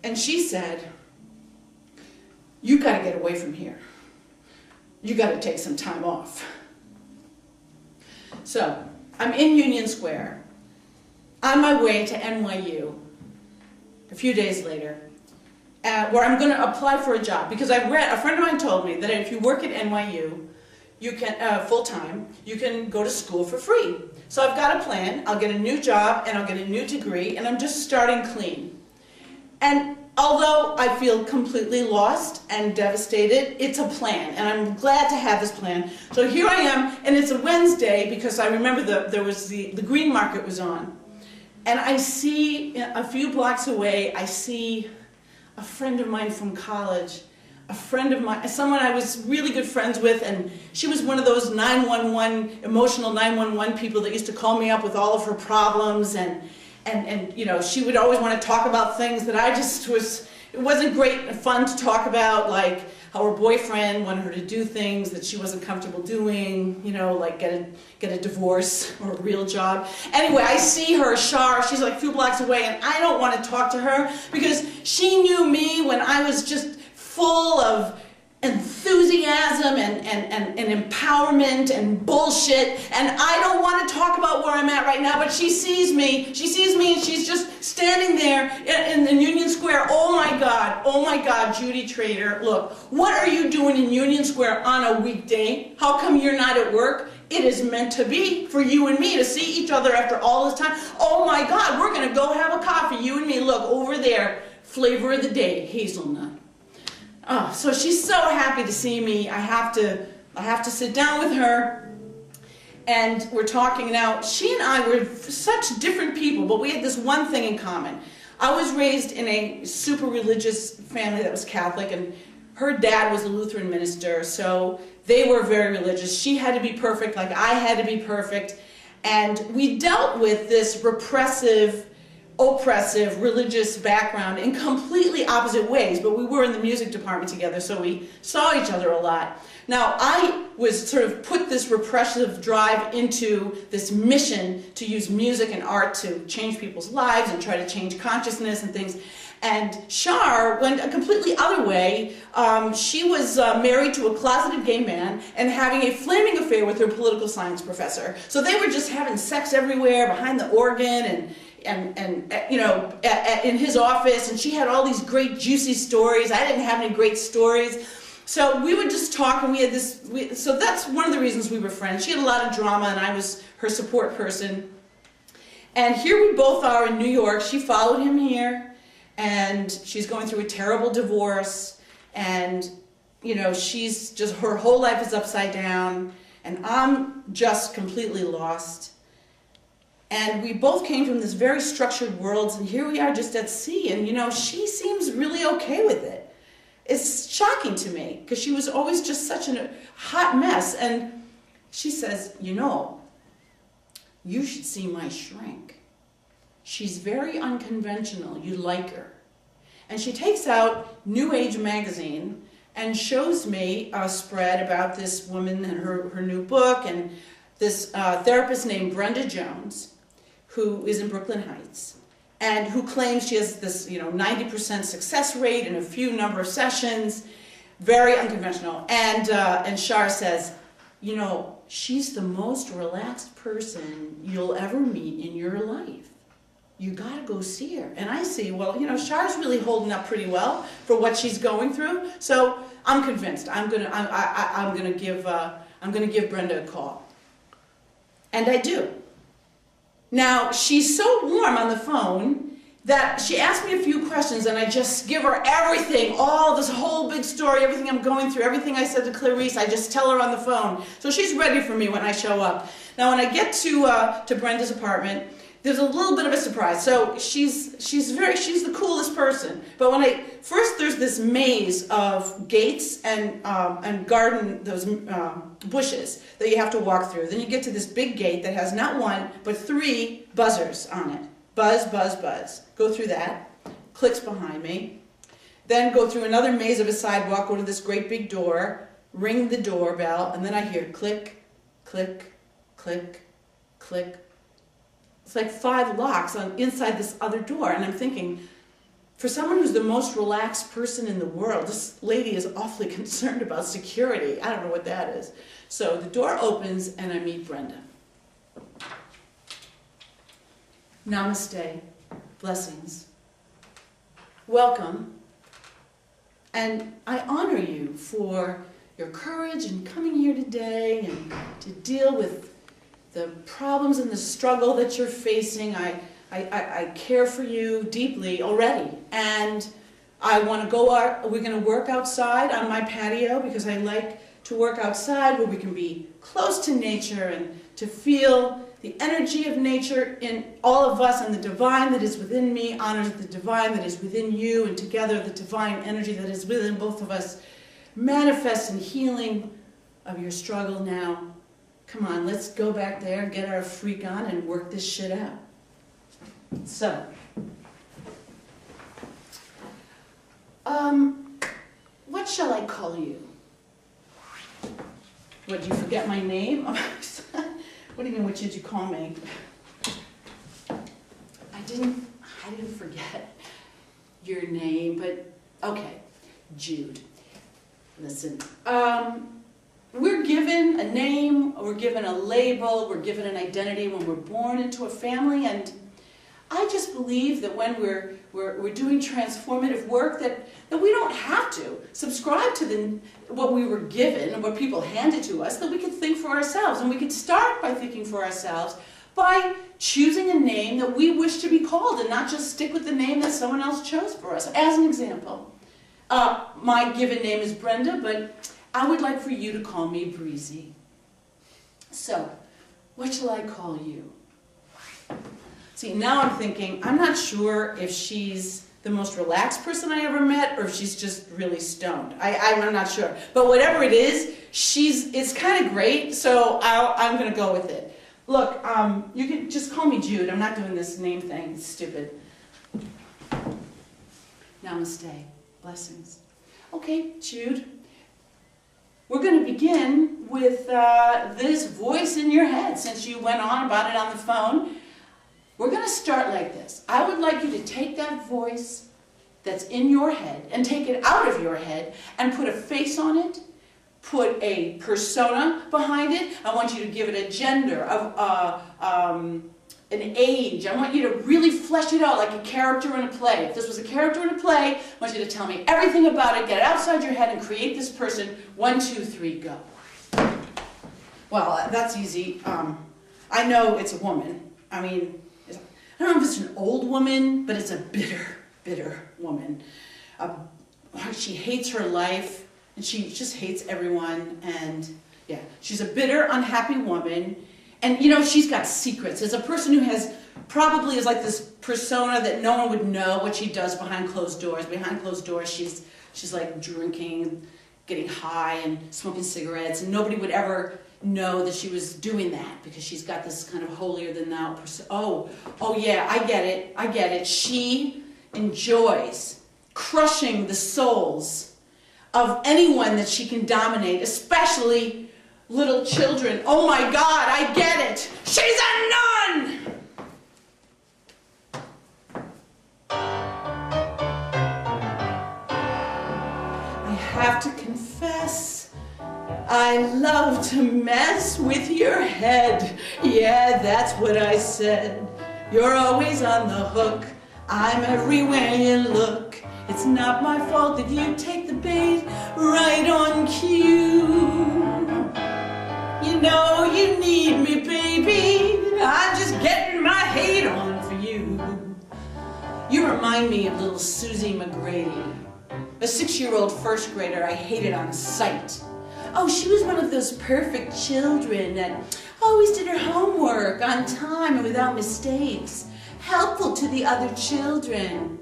And she said, you got to get away from here. You got to take some time off. So I'm in Union Square, on my way to NYU, a few days later, where I'm going to apply for a job. Because I've read, a friend of mine told me that if you work at NYU, you can, full-time, you can go to school for free. So I've got a plan. I'll get a new job, and I'll get a new degree, and I'm just starting clean. And although I feel completely lost and devastated, it's a plan, and I'm glad to have this plan. So here I am, and it's a Wednesday, because I remember there was the green market was on. And I see, a few blocks away, I see a friend of mine from college, a friend of mine, someone I was really good friends with, and she was one of those 911, emotional 911 people that used to call me up with all of her problems, and you know, she would always want to talk about things that I just it wasn't great and fun to talk about, like how her boyfriend wanted her to do things that she wasn't comfortable doing, you know, like get a divorce or a real job. Anyway, I see her, Shar, she's like a few blocks away, and I don't want to talk to her because she knew me when I was just full of enthusiasm and empowerment and bullshit, and I don't want to talk about where I'm at right now, but she sees me and she's just standing there in Union Square. Oh my God, Judy Trader, look, what are you doing in Union Square on a weekday? How come you're not at work? It is meant to be for you and me to see each other after all this time. Oh my God, we're gonna go have a coffee, you and me. Look, over there, flavor of the day, hazelnut. Oh, so she's so happy to see me. I have to sit down with her, and we're talking now. She and I were such different people, but we had this one thing in common. I was raised in a super religious family that was Catholic, and her dad was a Lutheran minister, so they were very religious. She had to be perfect, like I had to be perfect, and we dealt with this repressive, oppressive religious background in completely opposite ways, but we were in the music department together, so we saw each other a lot. Now, I was sort of put this repressive drive into this mission to use music and art to change people's lives and try to change consciousness and things. And Shar went a completely other way. She was married to a closeted gay man and having a flaming affair with her political science professor. So they were just having sex everywhere, behind the organ, and you know, in his office, and she had all these great juicy stories. I didn't have any great stories. So we would just talk, and we had this, so that's one of the reasons we were friends. She had a lot of drama, and I was her support person. And here we both are in New York. She followed him here, and she's going through a terrible divorce, and you know, she's just, her whole life is upside down, and I'm just completely lost. And we both came from this very structured worlds, and here we are just at sea, and you know, she seems really okay with it. It's shocking to me, because she was always just such a hot mess. And she says, you know, you should see my shrink. She's very unconventional, you like her. And she takes out New Age magazine and shows me a spread about this woman and her new book, and this therapist named Brenda Jones, who is in Brooklyn Heights, and who claims she has this, you know, 90% success rate in a few number of sessions, very unconventional. And Shar says, you know, she's the most relaxed person you'll ever meet in your life. You gotta go see her. And I see, well, you know, Shar's really holding up pretty well for what she's going through. So I'm convinced. I'm gonna give Brenda a call. And I do. Now, she's so warm on the phone that she asked me a few questions, and I just give her everything, all this whole big story, everything I'm going through, everything I said to Clarice, I just tell her on the phone. So she's ready for me when I show up. Now, when I get to Brenda's apartment, there's a little bit of a surprise. So she's the coolest person. But first there's this maze of gates and garden, those bushes that you have to walk through. Then you get to this big gate that has not one, but 3 buzzers on it. Buzz, buzz, buzz. Go through that. Clicks behind me. Then go through another maze of a sidewalk, go to this great big door, ring the doorbell, and then I hear click, click, click, click. It's like 5 locks inside this other door. And I'm thinking, for someone who's the most relaxed person in the world, this lady is awfully concerned about security. I don't know what that is. So the door opens and I meet Brenda. Namaste. Blessings. Welcome. And I honor you for your courage in coming here today and to deal with the problems and the struggle that you're facing. I care for you deeply already. And I want to go out, we're going to work outside on my patio because I like to work outside where we can be close to nature and to feel the energy of nature in all of us, and the divine that is within me honors the divine that is within you, and together the divine energy that is within both of us manifests in healing of your struggle now. Come on, let's go back there and get our freak on and work this shit out. So, what shall I call you? What, did you forget my name? What do you mean, what should you call me? I didn't forget your name, but okay, Jude. Listen, we're given a name, we're given a label, we're given an identity when we're born into a family, and I just believe that when we're doing transformative work that we don't have to subscribe to what we were given and what people handed to us, that we could think for ourselves. And we could start by thinking for ourselves by choosing a name that we wish to be called and not just stick with the name that someone else chose for us. As an example, my given name is Brenda, but I would like for you to call me Breezy. So, what shall I call you? See, now I'm thinking, I'm not sure if she's the most relaxed person I ever met or if she's just really stoned. I'm not sure. But whatever it is, it's kind of great, so I'm going to go with it. Look, you can just call me Jude. I'm not doing this name thing. It's stupid. Namaste. Blessings. Okay, Jude. We're going to begin with this voice in your head, since you went on about it on the phone. We're going to start like this. I would like you to take that voice that's in your head and take it out of your head and put a face on it, put a persona behind it. I want you to give it a gender, an age. I want you to really flesh it out like a character in a play. If this was a character in a play, I want you to tell me everything about it, get it outside your head, and create this person. 1, 2, 3, go. Well, that's easy. I know it's a woman. I mean, I don't know if it's an old woman, but it's a bitter, bitter woman. She hates her life, and she just hates everyone, and yeah, she's a bitter, unhappy woman, and you know, she's got secrets. As a person who probably is like this persona that no one would know what she does behind closed doors. Behind closed doors, she's like drinking, getting high, and smoking cigarettes, and nobody would ever know that she was doing that because she's got this kind of holier-than-thou persona. Oh yeah, I get it. She enjoys crushing the souls of anyone that she can dominate, especially little children. Oh my God, I get it. She's a nun! I have to confess, I love to mess with your head. Yeah, that's what I said. You're always on the hook. I'm everywhere you look. It's not my fault that you take the bait right on cue. You know you need me, baby. I'm just getting my hate on for you. You remind me of little Susie McGrady, a 6-year-old first grader I hated on sight. Oh, she was one of those perfect children that, always did her homework on time and without mistakes, helpful to the other children,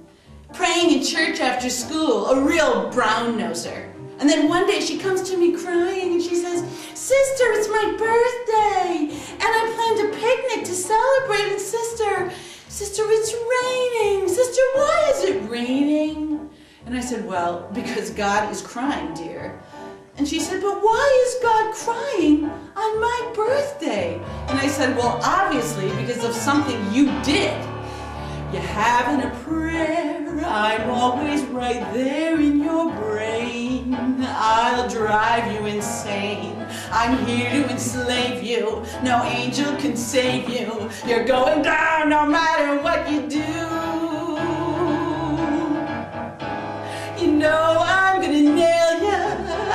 praying in church after school, a real brown-noser. And then one day she comes to me crying and she says, "Sister, it's my birthday and I planned a picnic to celebrate. And sister, it's raining. Sister, why is it raining?" And I said, "Well, because God is crying, dear." And she said, "But why is God crying on my birthday?" And I said, "Well, obviously because of something you did. You haven't a prayer, I'm always right there in your brain. I'll drive you insane. I'm here to enslave you. No angel can save you. You're going down no matter what you do. You know I'm gonna nail you.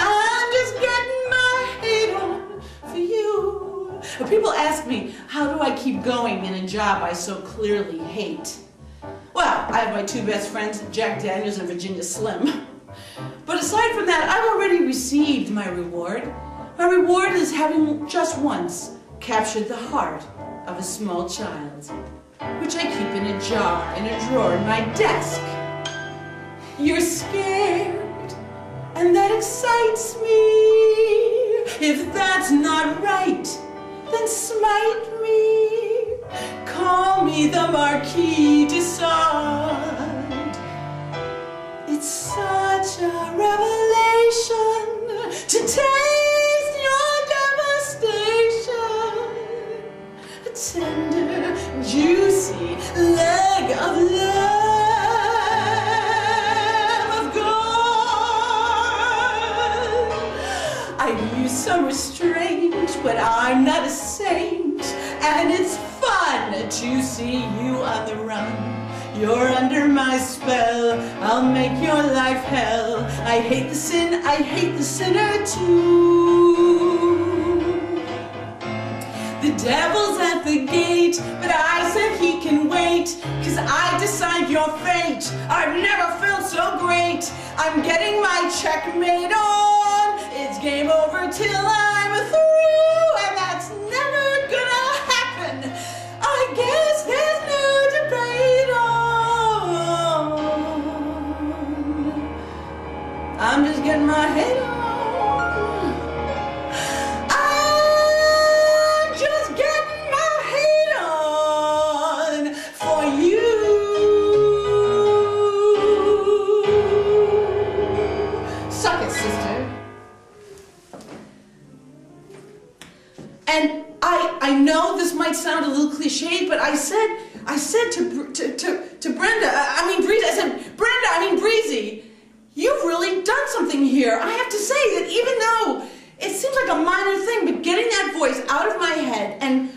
I'm just getting my hate on for you." But people ask me, how do I keep going in a job I so clearly hate? Well, I have my two best friends, Jack Daniels and Virginia Slim. But aside from that, I've already received my reward. My reward is having just once captured the heart of a small child, which I keep in a jar in a drawer in my desk. You're scared, and that excites me. If that's not right, then smite me. Call me the Marquis de Sade. It's such a revelation to taste your devastation. A tender, juicy leg of lamb of God. I've used some restraint, but I'm not a saint, and it's fun to see you on the run. You're under my spell, I'll make your life hell. I hate the sin, I hate the sinner too. The devil's at the gate, but I said he can wait, 'cause I decide your fate. I've never felt so great. I'm getting my checkmate on. It's game over till I'm through, and that's never gonna happen. I guess there's no debate on. I'm just getting my head on. I'm just getting my head on for you. Suck it, sister. And I know this might sound a little cliche, but I said to Brenda, Breezy, I said, "Brenda, Breezy, you've really done something here." I have to say that even though it seems like a minor thing, but getting that voice out of my head and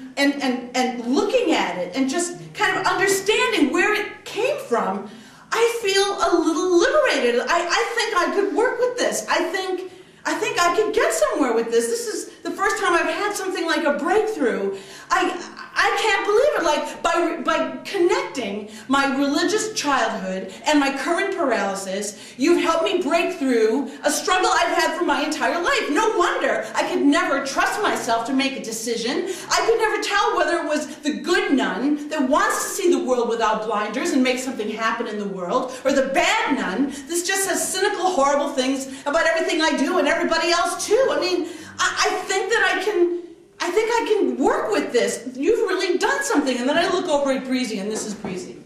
looking at it and just kind of understanding where it came from, I feel a little liberated. I think I could work with this. I think I could get somewhere with this. This is the first time I've had something like a breakthrough. I can't believe it. Like by connecting my religious childhood and my current paralysis, you've helped me break through a struggle I've had for my entire life. No wonder I could never trust myself to make a decision. I could never tell whether it was the good nun that wants to see the world without blinders and make something happen in the world, or the bad nun that just says cynical, horrible things about everything I do and everybody else too. I think that I can work with this. You've really done something. And then I look over at Breezy, and this is Breezy.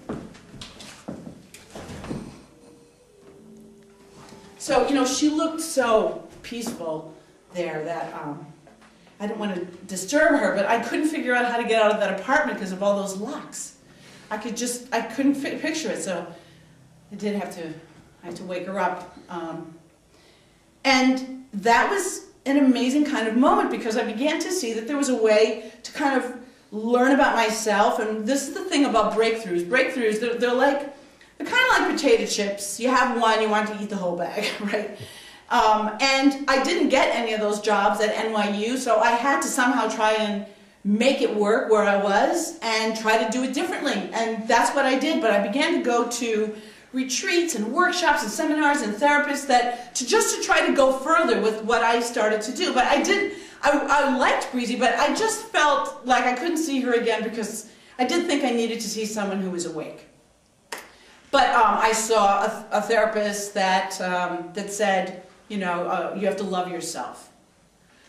So, she looked so peaceful there that I didn't want to disturb her, but I couldn't figure out how to get out of that apartment because of all those locks. I couldn't picture it, so I had to wake her up. And that was an amazing kind of moment, because I began to see that there was a way to kind of learn about myself. And this is the thing about breakthroughs. Breakthroughs, they're kind of like potato chips. You have one, you want to eat the whole bag, right? And I didn't get any of those jobs at NYU, so I had to somehow try and make it work where I was and try to do it differently. And that's what I did. But I began to go to retreats and workshops and seminars and therapists to try to go further with what I started to do. But I I liked Breezy, but I just felt like I couldn't see her again because I did think I needed to see someone who was awake. But I saw a therapist that said, you know, you have to love yourself.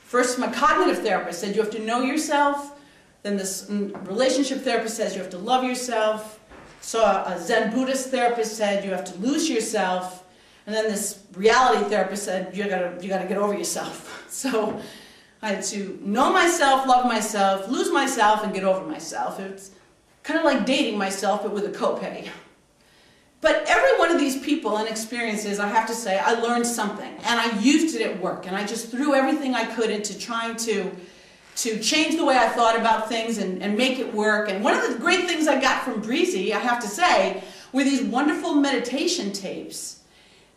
First, my cognitive therapist said you have to know yourself. Then this relationship therapist says you have to love yourself. So a Zen Buddhist therapist said you have to lose yourself. And then this reality therapist said you gotta get over yourself. So I had to know myself, love myself, lose myself, and get over myself. It's kind of like dating myself, but with a copay. But every one of these people and experiences, I have to say, I learned something. And I used it at work. And I just threw everything I could into trying to change the way I thought about things and make it work. And one of the great things I got from Breezy, I have to say, were these wonderful meditation tapes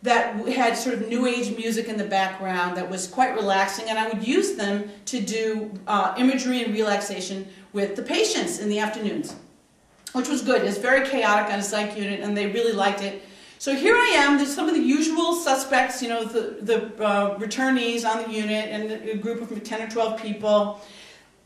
that had sort of new age music in the background that was quite relaxing. And I would use them to do imagery and relaxation with the patients in the afternoons, which was good. It's very chaotic on a psych unit, and they really liked it. So here I am. There's some of the usual suspects, you know, the returnees on the unit, and a group of 10 or 12 people.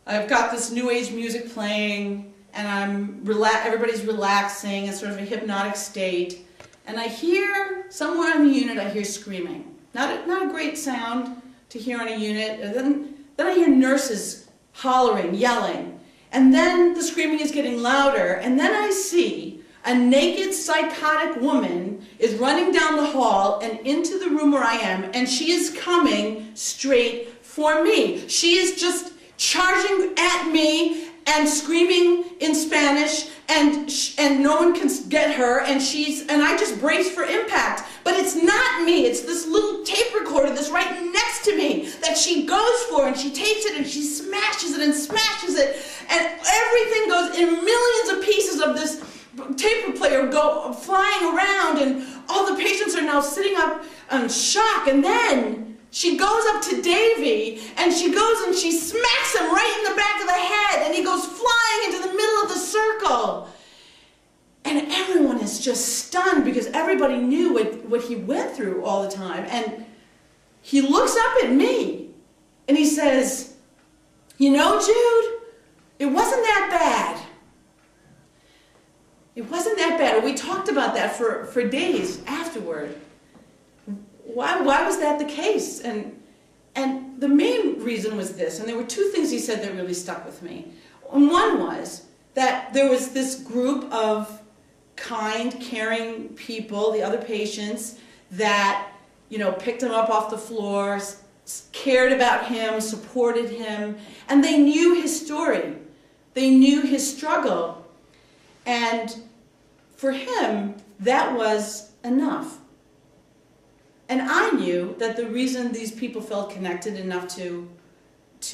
I've got this new age music playing, and everybody's relaxing in sort of a hypnotic state. And I hear, somewhere on the unit, I hear screaming. Not a great sound to hear on a unit. And then I hear nurses hollering, yelling. And then the screaming is getting louder, and then I see a naked, psychotic woman is running down the hall and into the room where I am, and she is coming straight for me. She is just charging at me and screaming in Spanish, and no one can get her, and I just brace for impact. But it's not me, it's this little tape recorder that's right next to me that she goes for, and she takes it and she smashes it and smashes it, and everything goes in millions of pieces of this tape player go flying around, and all the patients are now sitting up in shock. And then she goes up to Davy, and she goes and she smacks him right in the back of the head, and he goes flying into the middle of the circle. And everyone is just stunned because everybody knew what he went through all the time. And he looks up at me, and he says, "You know, Jude, it wasn't that bad. It wasn't that bad." And we talked about that for days afterward. Why was that the case? And the main reason was this, and there were two things he said that really stuck with me. And one was that there was this group of kind, caring people, the other patients, that, you know, picked him up off the floor, cared about him, supported him, and they knew his story. They knew his struggle. And for him, that was enough. And I knew that the reason these people felt connected enough to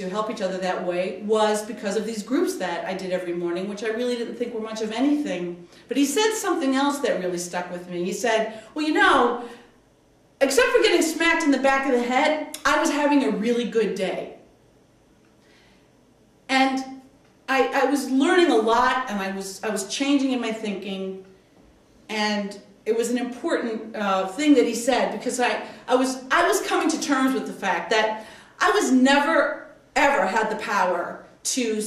help each other that way was because of these groups that I did every morning, which I really didn't think were much of anything. But he said something else that really stuck with me. He said, "Well, you know, except for getting smacked in the back of the head, I was having a really good day." And I was learning a lot, and I was changing in my thinking, and it was an important thing that he said, because I was coming to terms with the fact that I was never ever had the power to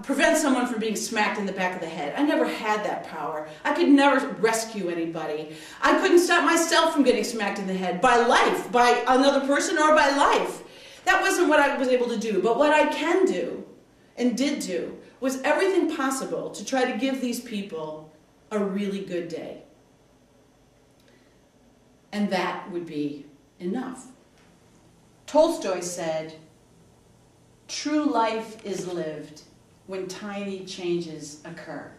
prevent someone from being smacked in the back of the head. I never had that power. I could never rescue anybody. I couldn't stop myself from getting smacked in the head by life, by another person, or by life. That wasn't what I was able to do. But what I can do, and did do, was everything possible to try to give these people a really good day. And that would be enough. Tolstoy said, "True life is lived when tiny changes occur."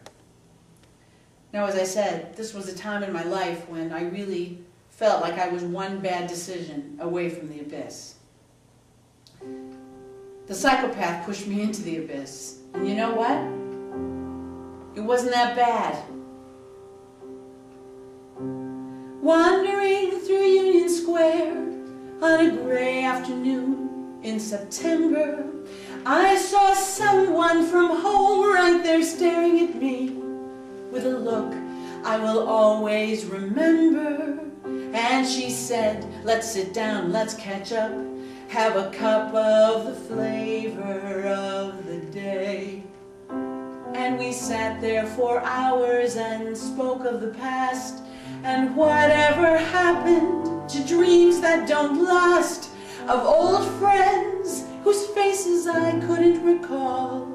Now, as I said, this was a time in my life when I really felt like I was one bad decision away from the abyss. The psychopath pushed me into the abyss. And you know what? It wasn't that bad. Wandering through Union Square on a gray afternoon in September, I saw someone from home right there staring at me with a look I will always remember. And she said, "Let's sit down, let's catch up." have a cup of the flavor of the day. And we sat there for hours and spoke of the past and whatever happened to dreams that don't last, of old friends whose faces I couldn't recall,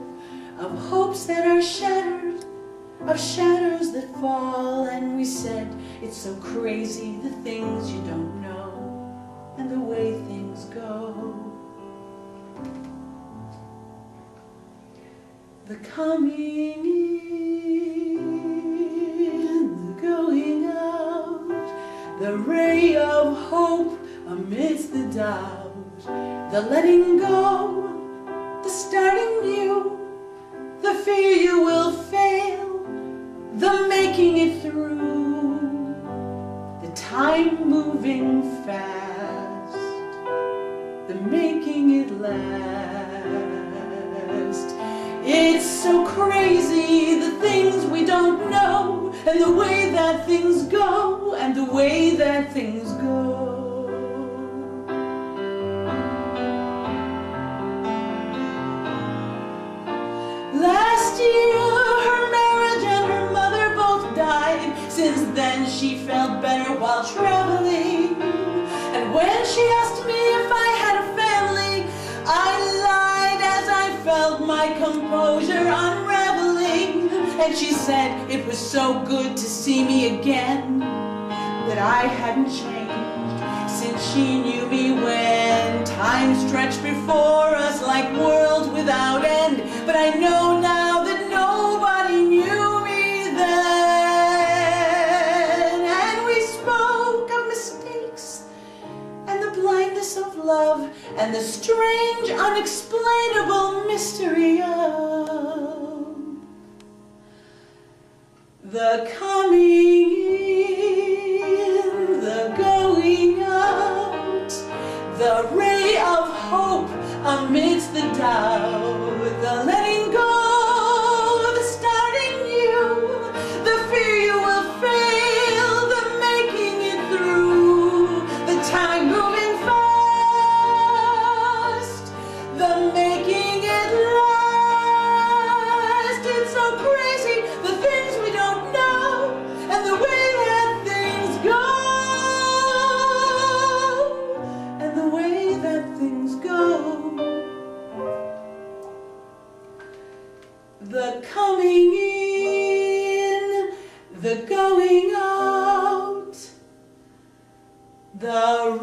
of hopes that are shattered, of shadows that fall. And we said, it's so crazy the things you don't know and the way things go. The coming in, the going out, the ray of hope amidst the doubt, the letting go, the starting new, the fear you will fail, the making it through, the time moving fast, the making it last. It's so crazy, the things we don't know, and the way that things go, and the way that things go. Last year, her marriage and her mother both died. Since then, she felt better while traveling. And when she asked me if I had a family, I lied as I felt my composure unraveling. And she said it was so good to see me again, that I hadn't changed since she knew me when. Time stretched before us like worlds without end, but I know now that nobody knew me then. And we spoke of mistakes and the blindness of love and the strange, unexplainable mystery of the coming in, the going out, the ray of hope amidst the doubt, the letting go, the starting new, the fear you will fail, the making it through, the time moving fast, the making it last. It's so crazy, the things we don't know, and the way that things go, and the way that things go. The coming in, the going out, the